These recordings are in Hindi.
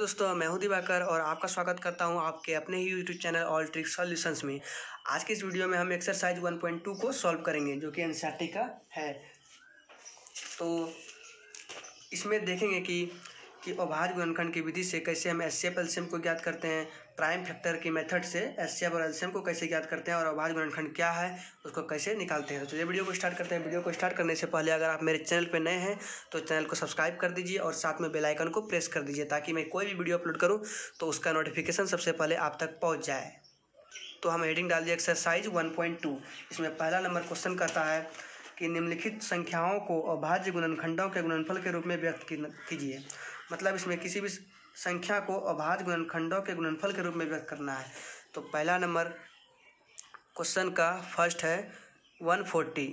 दोस्तों, मैं हूं दिवाकर और आपका स्वागत करता हूं आपके अपने ही YouTube channel all trick solutions में। आज के इस वीडियो में हम एक्सरसाइज 1.2 को सॉल्व करेंगे जो कि एनसीईआरटी का है। तो इसमें देखेंगे कि अभाज्य गुणनखंड की विधि से कैसे हम एचसीएफ एलसीएम को ज्ञात करते हैं, प्राइम फैक्टर की मेथड से एचसीएफ और एलसीएम को कैसे ज्ञात करते हैं और अभाज्य गुणनखंड क्या है उसको कैसे निकालते हैं। तो चलिए वीडियो को स्टार्ट करते हैं। वीडियो को स्टार्ट करने से पहले अगर आप मेरे चैनल पर नए हैं तो चैनल को सब्सक्राइब कर दीजिए और साथ में बेल आइकन को प्रेस कर दीजिए ताकि मैं कोई भी वीडियो अपलोड करूँ तो उसका नोटिफिकेशन सबसे पहले आप तक पहुँच जाए। तो हम हेडिंग डाल दिए एक्सरसाइज 1.2। इसमें पहला नंबर क्वेश्चन कहता है कि निम्नलिखित संख्याओं को अभाज्य गुणनखंडों के गुणनफल के रूप में व्यक्त कीजिए। मतलब इसमें किसी भी संख्या को अभाज्य गुणनखंडों के गुणनफल के रूप में व्यक्त करना है। तो पहला नंबर क्वेश्चन का फर्स्ट है 140।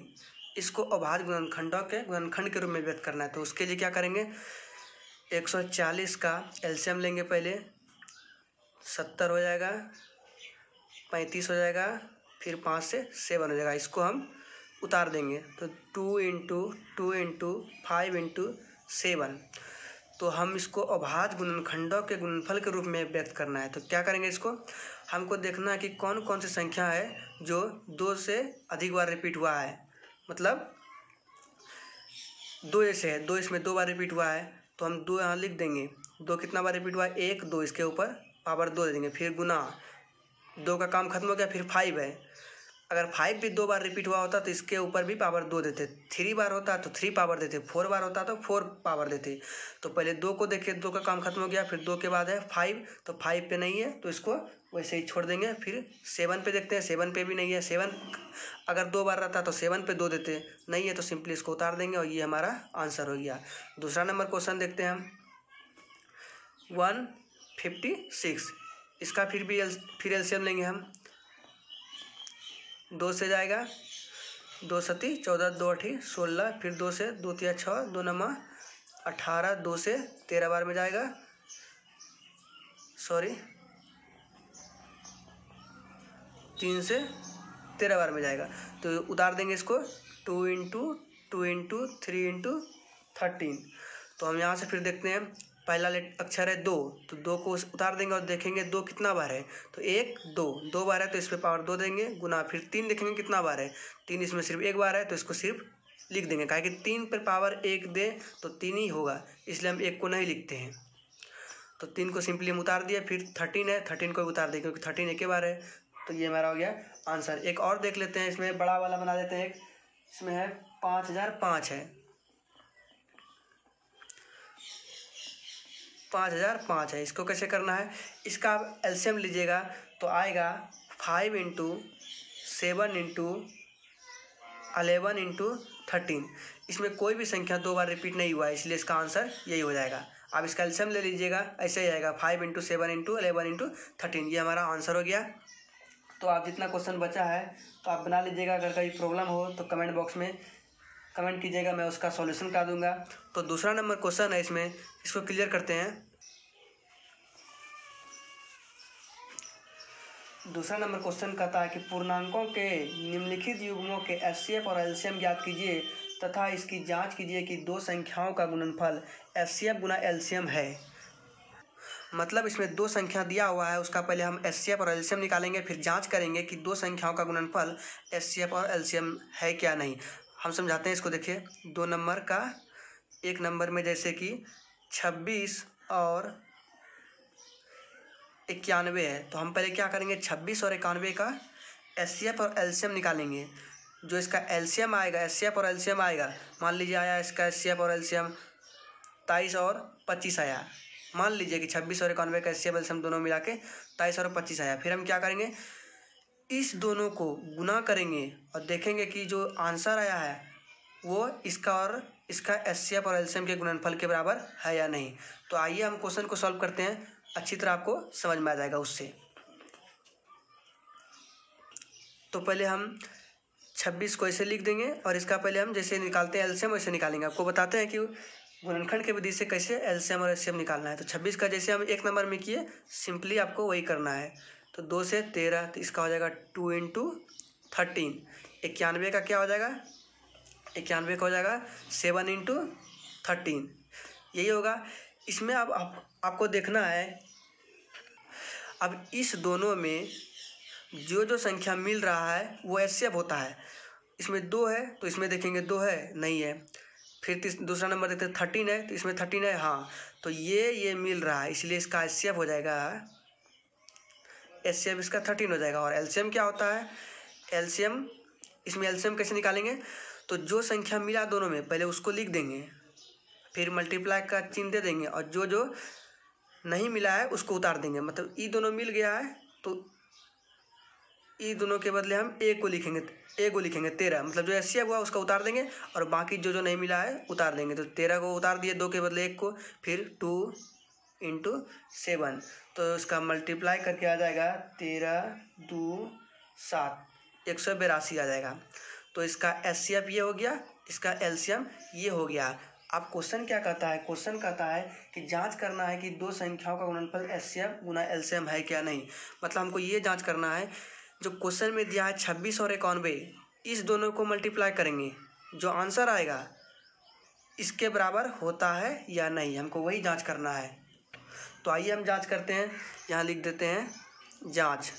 इसको अभाज्य गुणनखंडों के गुणनखंड के रूप में व्यक्त करना है। तो उसके लिए क्या करेंगे, 140 का एलसीएम लेंगे, पहले 70 हो जाएगा, 35 हो जाएगा, फिर 5 से 7 हो जाएगा। इसको हम उतार देंगे तो 2 इंटू 2 इंटू 5 इंटू 7। तो हम इसको अभाज्य गुणनखंडों के गुणनफल के रूप में व्यक्त करना है। तो क्या करेंगे, इसको हमको देखना है कि कौन कौन सी संख्या है जो 2 से अधिक बार रिपीट हुआ है। मतलब 2 ऐसे है, 2 इसमें 2 बार रिपीट हुआ है तो हम 2 यहाँ लिख देंगे। 2 कितना बार रिपीट हुआ है, 1 2, इसके ऊपर पावर 2 दे देंगे, फिर गुना 2 का काम खत्म हो गया, फिर 5 है। अगर 5 भी 2 बार रिपीट हुआ होता तो इसके ऊपर भी पावर 2 देते। 3 बार होता तो 3 पावर देते, 4 बार होता तो 4 पावर देते। तो पहले 2 को देखिए, 2 का काम खत्म हो गया, फिर 2 के बाद है 5, तो 5 पे नहीं है तो इसको वैसे ही छोड़ देंगे। फिर 7 पे देखते हैं, 7 पे भी नहीं है। 7 अगर 2 बार रहता तो 7 पे 2 देते, नहीं है तो सिंपली इसको उतार देंगे और ये हमारा आंसर हो गया। दूसरा नंबर क्वेश्चन देखते हैं हम 156। इसका फिर एलसीएम लेंगे हम। 2 से जाएगा, 2 सती 14, 2 अठी 16, फिर 2 से 2 तिया 6, 2 नमा 18, 2 से 13 बार में जाएगा, 3 से 13 बार में जाएगा। तो उतार देंगे इसको 2 इंटू 2 इंटू 3 इंटू 13। तो हम यहाँ से फिर देखते हैं, पहला अक्षर है 2, तो 2 को उतार देंगे और देखेंगे 2 कितना बार है। तो 1 2 बार है तो इस पर पावर 2 देंगे, गुना फिर 3 देखेंगे कितना बार है। 3 इसमें सिर्फ 1 बार है तो इसको सिर्फ लिख देंगे, काहे कि 3 पर पावर 1 दे तो 3 ही होगा, इसलिए हम 1 को नहीं लिखते हैं। तो 3 को सिंपली हम उतार दिए। फिर 13 है, 13 को उतार दें क्योंकि 13 एक बार है। तो ये हमारा हो गया आंसर। एक और देख लेते हैं, इसमें बड़ा वाला बना देते हैं। इसमें है 5005 है, 5005 है। इसको कैसे करना है, इसका आप एलसीएम लीजिएगा तो आएगा 5 इंटू 7 इंटू 11 इंटू 13। इसमें कोई भी संख्या 2 बार रिपीट नहीं हुआ है, इसलिए इसका आंसर यही हो जाएगा। आप इसका एलसीएम ले लीजिएगा, ऐसे ही आएगा 5 इंटू 7 इंटू 11 इंटू 13। ये हमारा आंसर हो गया। तो आप जितना क्वेश्चन बचा है तो आप बना लीजिएगा। अगर कहीं प्रॉब्लम हो तो कमेंट बॉक्स में कमेंट कीजिएगा, मैं उसका सॉल्यूशन कर दूंगा। तो दूसरा नंबर क्वेश्चन है, इसमें इसको क्लियर करते हैं। दूसरा नंबर क्वेश्चन कहता है कि पूर्णांकों के निम्नलिखित युग्मों के एचसीएफ और एलसीएम ज्ञात कीजिए तथा इसकी जांच कीजिए कि 2 संख्याओं का गुणनफल एचसीएफ गुना एलसीएम है। मतलब इसमें 2 संख्या दिया हुआ है, उसका पहले हम एचसीएफ और एलसीएम निकालेंगे, फिर जांच करेंगे कि 2 संख्याओं का गुणनफल एचसीएफ और एलसीएम है क्या नहीं। हम समझाते हैं इसको। देखिए 2 नंबर का, 1 नंबर में जैसे कि 26 और 91 है, तो हम पहले क्या करेंगे, 26 और 91 का एचसीएफ और एलसीएम निकालेंगे। जो इसका एलसीएम आएगा, एचसीएफ और एलसीएम आएगा, मान लीजिए आया इसका एचसीएफ और एलसीएम 23 और 25 आया। मान लीजिए कि 26 और 91 का एचसीएफ एलसीएम दोनों मिला के 23 और 25 आया। फिर हम क्या करेंगे, इस दोनों को गुना करेंगे और देखेंगे कि जो आंसर आया है वो इसका और इसका एचसीएफ और एलसीएम के गुणनफल के बराबर है या नहीं। तो आइए हम क्वेश्चन को सॉल्व करते हैं, अच्छी तरह आपको समझ में आ जाएगा उससे। तो पहले हम 26 को ऐसे लिख देंगे और इसका पहले हम जैसे निकालते हैं एलसीएम वैसे निकालेंगे। आपको बताते हैं कि गुणनखंड की विधि से कैसे एलसीएम और एचसीएम निकालना है। तो 26 का जैसे हम 1 नंबर में किए, सिंपली आपको वही करना है। तो 2 से 13, तो इसका हो जाएगा 2 इंटू 13। 91 का क्या हो जाएगा, 91 का हो जाएगा 7 इंटू 13, यही होगा। इसमें अब आपको देखना है, अब इस दोनों में जो जो संख्या मिल रहा है वो एचसीएफ होता है। इसमें 2 है तो इसमें देखेंगे 2 है, नहीं है। फिर दूसरा नंबर देखते हैं 13 है तो इसमें 13 है, हाँ। तो ये मिल रहा है, इसलिए इसका एचसीएफ हो जाएगा, एचसीएफ इसका 13 हो जाएगा। और एलसीएम क्या होता है, एलसीएम, इसमें एलसीएम कैसे निकालेंगे, तो जो संख्या मिला दोनों में पहले उसको लिख देंगे, फिर मल्टीप्लाई का चिन्ह दे देंगे, और जो जो नहीं मिला है उसको उतार देंगे। मतलब ई दोनों मिल गया है तो ई दोनों के बदले हम ए को लिखेंगे 13, मतलब जो एचसीएफ हुआ उसका उतार देंगे, और बाकी जो जो नहीं मिला है उतार देंगे। तो 13 को उतार दिए, 2 के बदले 1 को, फिर 2 × 7, तो इसका मल्टीप्लाई करके आ जाएगा 13 2 7, 182 आ जाएगा। तो इसका एचसीएफ ये हो गया, इसका एलसीएम ये हो गया। अब क्वेश्चन क्या कहता है, क्वेश्चन कहता है कि जांच करना है कि दो संख्याओं का गुणनफल एचसीएफ गुना एलसीएम है क्या नहीं। मतलब हमको ये जांच करना है, जो क्वेश्चन में दिया है 26 और 91, इस दोनों को मल्टीप्लाई करेंगे, जो आंसर आएगा इसके बराबर होता है या नहीं, हमको वही जांच करना है। तो आइए हम जांच करते हैं, यहाँ लिख देते हैं जांच।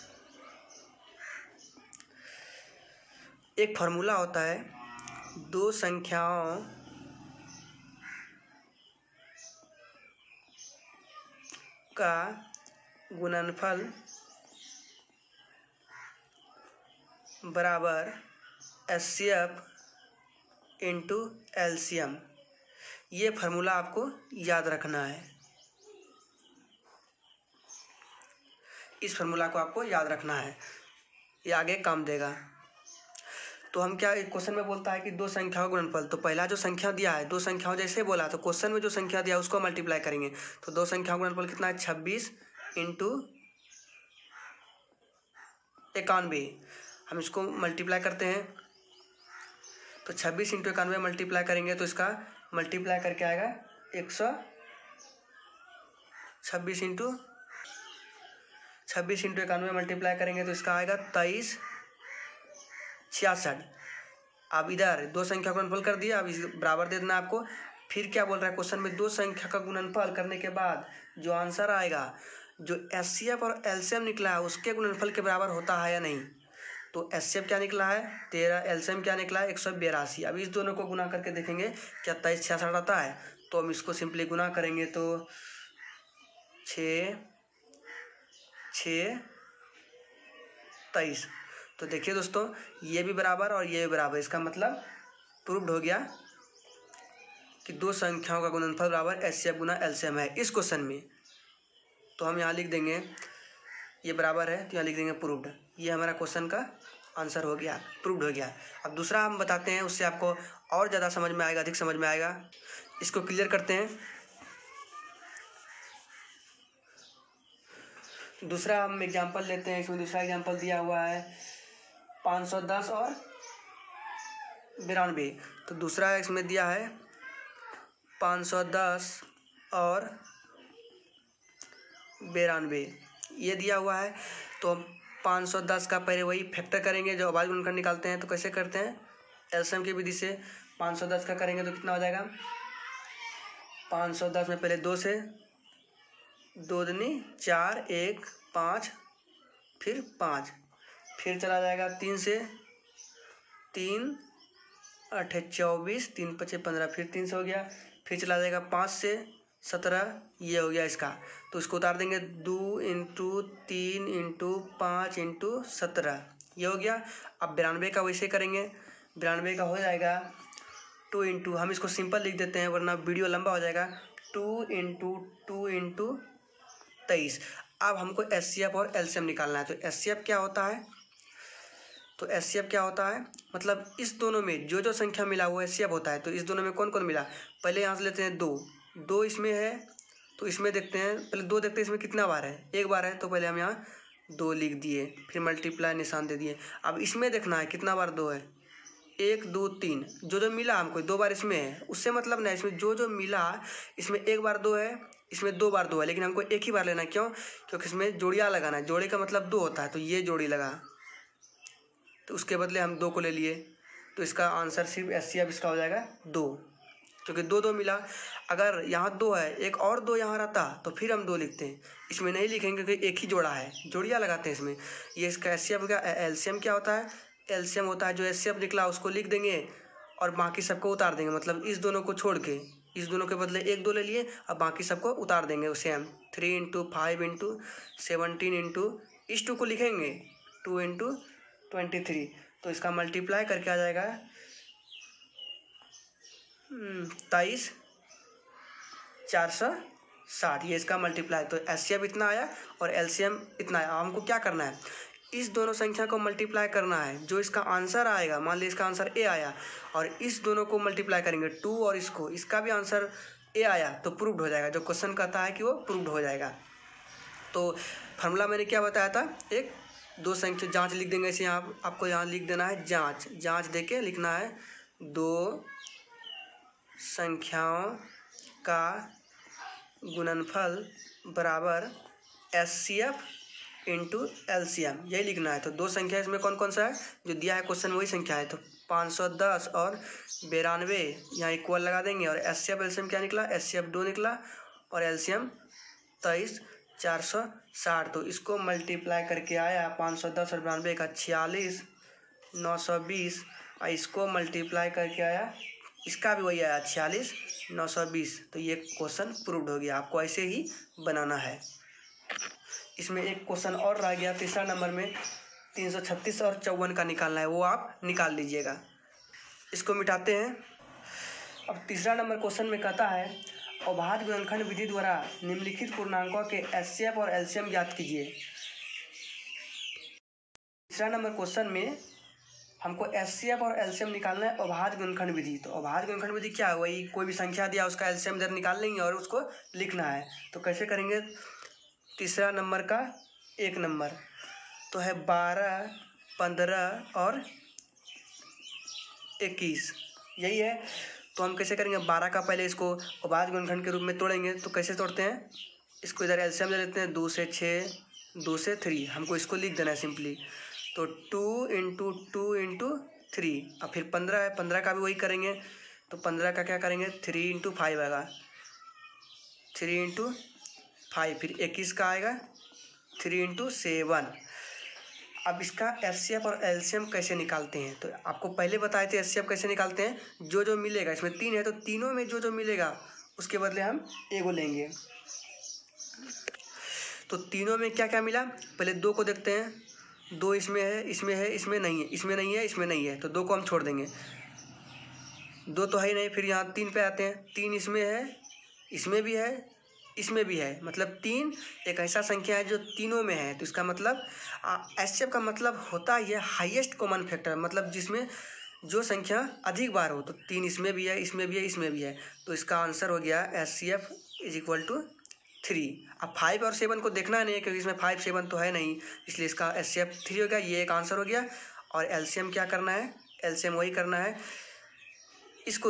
एक फॉर्मूला होता है, दो संख्याओं का गुणनफल बराबर एचसीएफ इंटू एलसीएम। ये फार्मूला आपको याद रखना है, इस फार्मूला को आपको याद रखना है, ये आगे काम देगा। तो हम क्या, क्वेश्चन में बोलता है कि दो संख्याओं का गुणनफल, तो पहला जो संख्या दिया है, दो संख्याओं जैसे बोला, तो क्वेश्चन में जो संख्या दिया है उसको मल्टीप्लाई करेंगे। तो दो संख्याओं का गुणनफल कितना है, 26 × 91। हम इसको मल्टीप्लाई करते हैं, तो 26 × 91 मल्टीप्लाई करेंगे तो इसका मल्टीप्लाई करके आएगा 26 × 91 मल्टीप्लाई करेंगे तो इसका आएगा 2366। अब इधर दो संख्या का गुणनफल कर दिया, अब इस बराबर दे देना आपको। फिर क्या बोल रहा है क्वेश्चन में, दो संख्या का गुणनफल करने के बाद जो आंसर आएगा, जो एचसीएफ और एलसीएम निकला है उसके गुणनफल के बराबर होता है या नहीं। तो एचसीएफ क्या निकला है 13, एलसीएम क्या निकला है 182। अब इस दोनों को गुना करके देखेंगे क्या 2366 आता है। तो हम इसको सिंपली गुना करेंगे तो 6 6 23। तो देखिए दोस्तों, ये भी बराबर और ये भी बराबर, इसका मतलब प्रूव्ड हो गया कि दो संख्याओं का गुणनफल बराबर एचसीएफ गुना एलसीएम है इस क्वेश्चन में। तो हम यहाँ लिख देंगे ये बराबर है, तो यहाँ लिख देंगे प्रूव्ड। ये हमारा क्वेश्चन का आंसर हो गया, प्रूव्ड हो गया। अब दूसरा हम बताते हैं, उससे आपको और ज़्यादा समझ में आएगा, अधिक समझ में आएगा। इसको क्लियर करते हैं। दूसरा हम एग्जाम्पल लेते हैं, इसमें दूसरा एग्जाम्पल दिया हुआ है 510 और 92। तो दूसरा इसमें दिया है 510 और 92, ये दिया हुआ है। तो 510 का पहले वही फैक्टर करेंगे जो अभाज्य गुणनखंड निकालते हैं। तो कैसे करते हैं, एलसीएम की विधि से 510 का करेंगे तो कितना हो जाएगा, 510 में पहले 2 से 2 दूनी 4, 1 5, फिर 5, फिर चला जाएगा 3 से 3 8 24, 3 5 15, फिर 3 से हो गया, फिर चला जाएगा 5 से 17, ये हो गया इसका। तो इसको उतार देंगे 2 × 3 × 5 × 17, ये हो गया। अब 92 का वैसे करेंगे, 92 का हो जाएगा 2 × हम इसको सिंपल लिख देते हैं वरना वीडियो लंबा हो जाएगा, 2 × 2 × 23। अब हमको एचसीएफ और एलसीएम निकालना है। तो एचसीएफ क्या होता है, तो एचसीएफ क्या होता है, मतलब इस दोनों में जो जो संख्या मिला वो एचसीएफ होता है। तो इस दोनों में कौन कौन मिला, पहले यहाँ से लेते हैं 2 इसमें है, तो इसमें देखते हैं, पहले 2 देखते हैं इसमें कितना बार है, एक बार है, तो पहले हम यहाँ 2 लिख दिए, फिर मल्टीप्लाई निशान दे दिए। अब इसमें देखना है कितना बार 2 है, 1 2 3, जो जो मिला हमको 2 बार इसमें है, उससे मतलब नहीं, इसमें जो जो मिला इसमें एक बार 2 है, इसमें 2 बार 2 है, लेकिन हमको एक ही बार लेना है। क्यों, क्योंकि इसमें जोड़ियाँ लगाना है, जोड़े का मतलब 2 होता है, तो ये जोड़ी लगा, तो उसके बदले हम 2 को ले लिए। तो इसका आंसर सिर्फ एचसीएफ इसका हो जाएगा 2। क्योंकि दो दो मिला। अगर यहाँ 2 है, एक और 2 यहाँ रहता तो फिर हम 2 लिखते हैं। इसमें नहीं लिखेंगे क्योंकि एक ही जोड़ा है, जोड़िया लगाते हैं इसमें। ये इसका एचसीएफ का एलसीएम क्या होता है? एलसीएम होता है जो एचसीएफ निकला उसको लिख देंगे और बाकी सबको उतार देंगे। मतलब इस दोनों को छोड़ के, इस दोनों के बदले 1 2 ले लिए, अब बाकी सबको उतार देंगे सेम। 3 × 5 × 17 × इस 2 को लिखेंगे 2 × 23। तो इसका मल्टीप्लाई करके आ जाएगा 23,460। ये इसका मल्टीप्लाई। तो एचसीएफ इतना आया और एलसीएम इतना आया। हमको क्या करना है? इस दोनों संख्या को मल्टीप्लाई करना है। जो इसका आंसर आएगा, मान लीजिए इसका आंसर ए आया और इस दोनों को मल्टीप्लाई करेंगे 2 और इसको, इसका भी आंसर ए आया तो प्रूव्ड हो जाएगा। जो क्वेश्चन कहता है कि वो प्रूव्ड हो जाएगा। तो फार्मूला मैंने क्या बताया था? एक दो संख्या जांच लिख देंगे ऐसे। यहाँ आपको यहाँ लिख देना है जांच, जांच देके लिखना है 2 संख्याओं का गुणनफल बराबर एचसीएफ इंटू एलसीएम, यही लिखना है। तो 2 संख्या इसमें कौन कौन सा है जो दिया है क्वेश्चन, वही संख्या है। तो 510 और 92 यहाँ इक्वल लगा देंगे और एचसीएफ एलसीएम क्या निकला? एचसीएफ 2 निकला और एलसीएम 23,460। तो इसको मल्टीप्लाई करके आया 510 और 92 का 46,920 और इसको मल्टीप्लाई करके आया, इसका भी वही आया 46,920। तो ये क्वेश्चन प्रूव्ड हो गया। आपको ऐसे ही बनाना है। इसमें एक क्वेश्चन और रह गया तीसरा नंबर में, 336 और 54 का निकालना है, वो आप निकाल लीजिएगा। इसको मिटाते हैं। अब तीसरा नंबर क्वेश्चन में कहता है अभाज्य गुणनखंड विधि द्वारा निम्नलिखित पूर्णांकों के एचसीएफ और एलसीएम ज्ञात कीजिए। तीसरा नंबर क्वेश्चन में हमको एचसीएफ और एलसीएम निकालना है अभाज्य गुणनखंड विधि। तो अभाज्य गुणनखंड विधि क्या है? वही कोई भी संख्या दिया उसका एलसीएम इधर निकाल लेंगे और उसको लिखना है। तो कैसे करेंगे? तीसरा नंबर का 1 नंबर तो है 12, 15 और 21, यही है। तो हम कैसे करेंगे? 12 का पहले इसको अभाज्य गुणनखंड के रूप में तोड़ेंगे। तो कैसे तोड़ते हैं? इसको इधर एलसीएम ले लेते हैं, 2 से 6, 2 से 3, हमको इसको लिख देना है सिंपली। तो 2 × 2 × 3। अब फिर 15 है, 15 का भी वही करेंगे। तो 15 का क्या करेंगे? 3 × 5 आएगा, 3 × 5। फिर 21 का आएगा 3 × 7। अब इसका एचसीएफ और एलसीएम कैसे निकालते हैं? तो आपको पहले बताए थे एचसीएफ कैसे निकालते हैं। जो जो मिलेगा, इसमें 3 है तो तीनों में जो जो मिलेगा उसके बदले हम एगो लेंगे। तो तीनों में क्या क्या मिला? पहले 2 को देखते हैं। 2 इसमें है, इसमें है, इसमें नहीं है, इसमें नहीं है, इसमें नहीं है, तो 2 को हम छोड़ देंगे। 2 तो है ही नहीं। फिर यहाँ 3 पे आते हैं। 3 इसमें है, इसमें भी है, इसमें भी है। मतलब 3 एक ऐसा संख्या है जो तीनों में है। तो इसका मतलब एचसीएफ का मतलब होता है ये हाईएस्ट कॉमन फैक्टर, मतलब जिसमें जो संख्या अधिक बार हो। तो 3 इसमें भी है, इसमें भी है, इसमें भी है। तो इसका आंसर हो गया एचसीएफ = 3। अब 5 और 7 को देखना नहीं है क्योंकि इसमें 5 7 तो है नहीं, इसलिए इसका एचसीएफ 3 हो गया। ये एक आंसर हो गया। और एलसीएम क्या करना है? एलसीएम वही करना है, इसको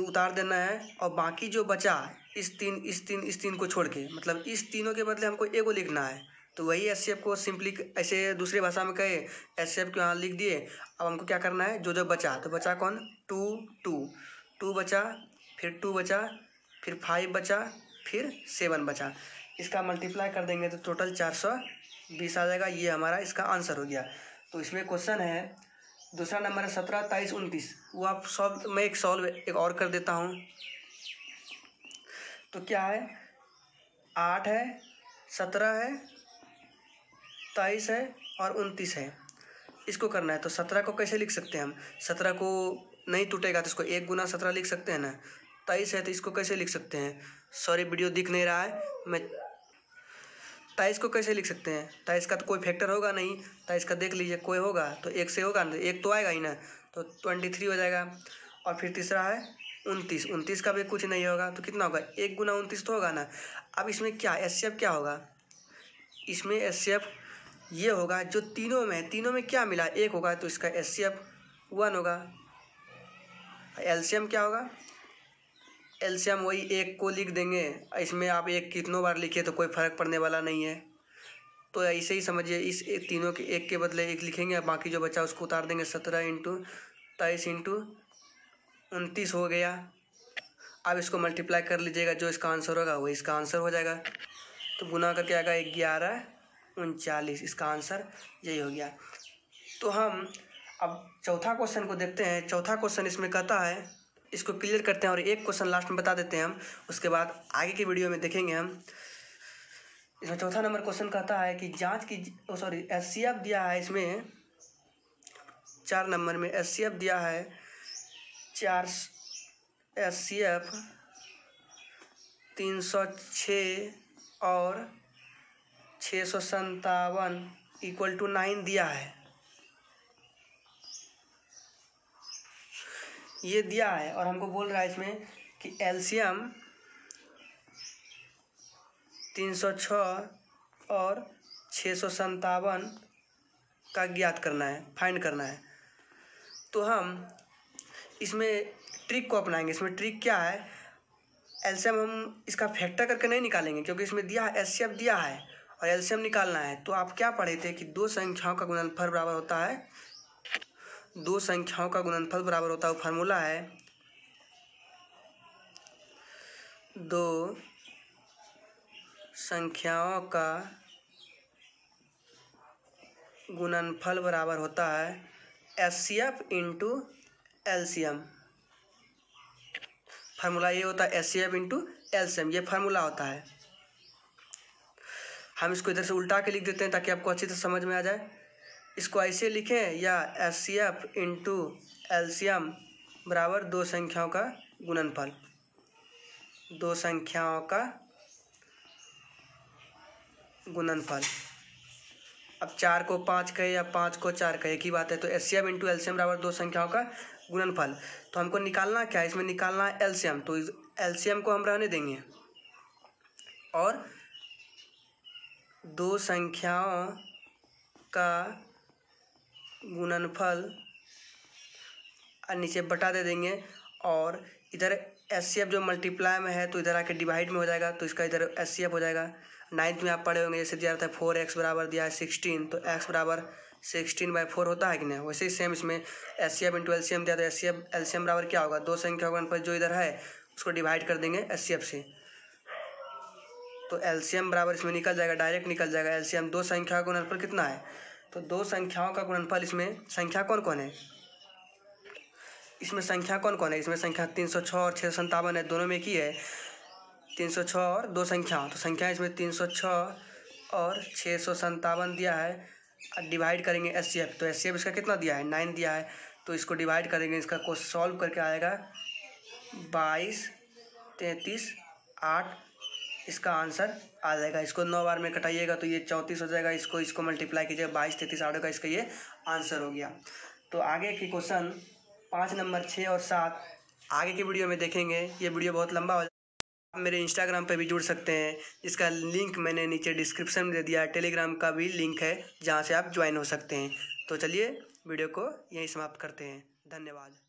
उतार देना है और बाकी जो बचा इस 3 को छोड़ के, मतलब इस तीनों के बदले हमको एगो लिखना है। तो वही एचसीएफ को सिंपली ऐसे दूसरी भाषा में कहे एचसीएफ को यहाँ लिख दिए। अब हमको क्या करना है? जो जो बचा, तो बचा कौन? 2 बचा, फिर 2 बचा, फिर 5 बचा, फिर 7 बचा। इसका मल्टीप्लाई कर देंगे तो टोटल 420 आ जाएगा। ये हमारा इसका आंसर हो गया। तो इसमें क्वेश्चन है दूसरा नंबर है 17, 23, 29। वो आप सॉल्व, मैं एक और कर देता हूँ। तो क्या है? 8 है, 17 है, 23 है और 29 है। इसको करना है। तो 17 को कैसे लिख सकते हैं हम? 17 को नहीं टूटेगा तो इसको 1 × 17 लिख सकते हैं ना। 23 है तो इसको कैसे लिख सकते हैं? सॉरी वीडियो दिख नहीं रहा है। मैं 23 को कैसे लिख सकते हैं? 23 का तो कोई फैक्टर होगा नहीं। 23 का देख लीजिए, कोई होगा तो 1 से होगा ना, 1 तो आएगा ही ना। तो 23 हो जाएगा। और फिर तीसरा है 29, 29 का भी कुछ नहीं होगा। तो कितना होगा? 1 × 29 तो होगा ना। अब इसमें क्या एचसीएफ क्या होगा? इसमें एचसीएफ ये होगा जो तीनों में क्या मिला? 1 होगा तो इसका एचसीएफ 1 होगा। एलसीएम क्या होगा? एलसीएम वही 1 को लिख देंगे। इसमें आप 1 कितनों बार लिखिए तो कोई फर्क पड़ने वाला नहीं है। तो ऐसे ही समझिए, इस तीनों के 1 के बदले 1 लिखेंगे, बाकी जो बचा उसको उतार देंगे। 17 × 23 × 29 हो गया। अब इसको मल्टीप्लाई कर लीजिएगा, जो इसका आंसर होगा वही इसका आंसर हो जाएगा। तो गुना करके आएगा 1139, इसका आंसर यही हो गया। तो हम अब चौथा क्वेश्चन को देखते हैं। चौथा क्वेश्चन इसमें कहता है, इसको क्लियर करते हैं और एक क्वेश्चन लास्ट में बता देते हैं हम, उसके बाद आगे की वीडियो में देखेंगे हम। इसमें चौथा नंबर क्वेश्चन कहता है कि जांच की एचसीएफ दिया है। इसमें 4 नंबर में एचसीएफ दिया है 4, एचसीएफ 306 और 657 = 9 दिया है। ये दिया है और हमको बोल रहा है इसमें कि एलसीएम 306 और 657 का ज्ञात करना है, फाइंड करना है। तो हम इसमें ट्रिक को अपनाएंगे। इसमें ट्रिक क्या है, एलसीएम हम इसका फैक्टर करके नहीं निकालेंगे, क्योंकि इसमें दिया है एचसीएफ दिया है और एलसीएम निकालना है। तो आप क्या पढ़े थे कि दो संख्याओं का गुणनफल बराबर होता है, दो संख्याओं का गुणनफल बराबर होता है, वो फार्मूला है दो संख्याओं का गुणनफल बराबर होता है एचसीएफ इंटू एलसीएम। फार्मूला ये होता है एचसीएफ इंटू एलसीएम, ये फार्मूला होता है। हम इसको इधर से उल्टा के लिख देते हैं ताकि आपको अच्छी तरह समझ में आ जाए। इसको ऐसे लिखें, या एचसीएफ इंटू एलसीएम बराबर दो संख्याओं का गुणनफल, दो संख्याओं का गुणनफल। अब 4 को 5 कहे या 5 को 4 कहे, एक ही बात है। तो एचसीएफ इंटू एलसीएम बराबर दो संख्याओं का गुणनफल। तो हमको निकालना क्या है, इसमें निकालना है एलसीएम। तो एलसीएम को हम रहने देंगे और दो संख्याओं का गुणनफल नीचे बटा दे देंगे। और इधर एचसीएफ जो मल्टीप्लाई में है तो इधर आके डिवाइड में हो जाएगा, तो इसका इधर एचसीएफ हो जाएगा। 9th में आप पढ़े होंगे, जैसे दिया रहता है 4x बराबर दिया है 16, तो x बराबर 16/4 होता है कि नहीं। वैसे ही सेम इसमें एचसीएफ इंटू एलसीएम दिया, तो एचसीएफ एलसीएम बराबर क्या होगा, दो संख्या का गुणनफल जो इधर है उसको डिवाइड कर देंगे एचसीएफ से, तो एलसीएम बराबर इसमें निकल जाएगा, डायरेक्ट निकल जाएगा एलसीएम। दो संख्या का गुणनफल कितना है, तो दो संख्याओं का गुणनफल, इसमें संख्या कौन कौन है, इसमें संख्या कौन कौन है, इसमें संख्या 306 और 657 है, दोनों में एक ही है। 306 और दो संख्या, तो संख्या इसमें 306 और 657 दिया है। डिवाइड करेंगे एचसीएफ, तो एचसीएफ इसका कितना दिया है, 9 दिया है। तो इसको डिवाइड करेंगे, इसका को सॉल्व करके आएगा 22, 33, 8, इसका आंसर आ जाएगा। इसको 9 बार में कटाइएगा तो ये 34 हो जाएगा। इसको मल्टीप्लाई कीजिएगा 22, 33, 8 होगा, इसका ये आंसर हो गया। तो आगे की क्वेश्चन 5 नंबर 6 और 7 आगे की वीडियो में देखेंगे। ये वीडियो बहुत लंबा हो जाएगा। आप मेरे इंस्टाग्राम पे भी जुड़ सकते हैं, जिसका लिंक मैंने नीचे डिस्क्रिप्शन में दे दिया है। टेलीग्राम का भी लिंक है, जहाँ से आप ज्वाइन हो सकते हैं। तो चलिए वीडियो को यहीं समाप्त करते हैं। धन्यवाद।